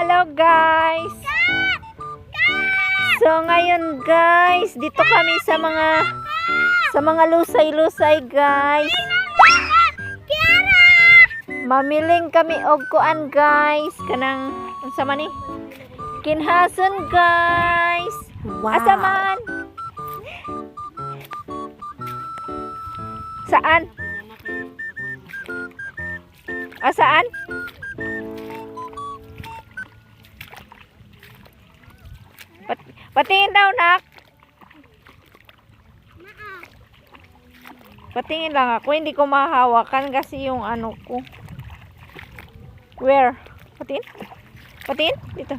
Hello guys. So ngayon guys, dito kami sa mga lusay-lusay guys. Mamiling kami og kuan guys, kanang unsa man ni? Kinhason guys. Wow. Asa man? Saan? Saan? Patingin daw, nak. Patingin lang ako. Hindi ko mahawakan kasi yung ano ko. Where? Patingin? Patingin? Dito.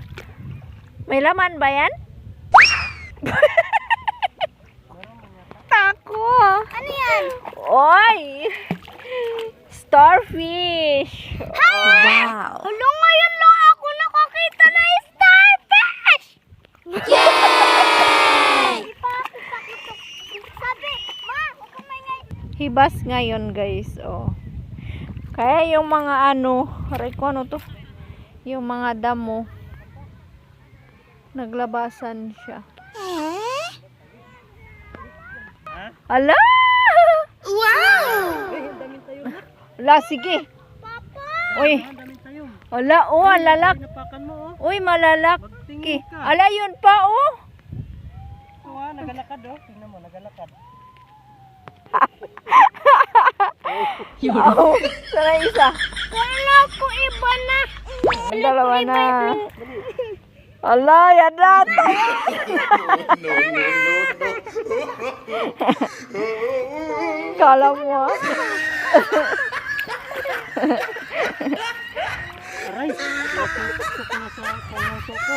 May laman ba yan? Tako. Ano yan? Oy! Starfish. Wow. Hello, ngayon lang ako nakakita na starfish! Sabi, ma, huwag kang maingay. Hibas ngayon guys. Oh. Kaya yung mga ano, aray ko ano to? Yung mga damo. Naglabasan siya. Ala! Wow! Ala, sige. Papa! Uy. Ala, oh, alalak. Napakan mo, oh. Uy, malalak. Magtingin ka. Ala, yun pa, oh. Ito, ha, nagalakad, oh. Tingnan mo, nagalakad. Oh, sana isa. Wala ko iba na. Ang dalawa na. Ala, yan na. Kala mo, ah. Aray, nasok na sa pangaso ko.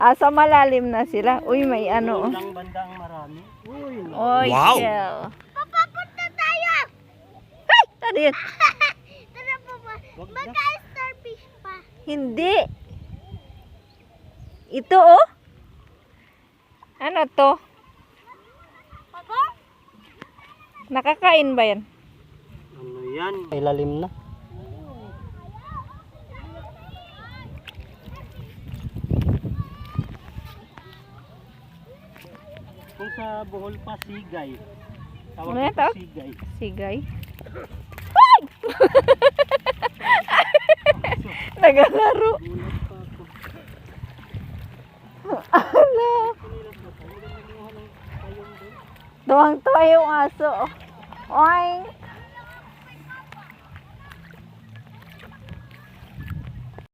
Asa malalim na sila. Uy, may ano, oh. Ilang bandang marami. Uy, Oy, Wow. shell. Papa, punta tayo! Ay, tadi. Tara, Papa. Wag na. Magka-starfish pa. Hindi. Ito, oh. Ano to? Papa? Nakakain ba yan? ano yan? Ilalim na. Kung sa Bohol pa, sigay. Tawag Ano yan, dito tawag? sigay. Sigay. Nagalaro. Gulat pa ako. Ala. Tuwang-tuwa yung aso. Oing.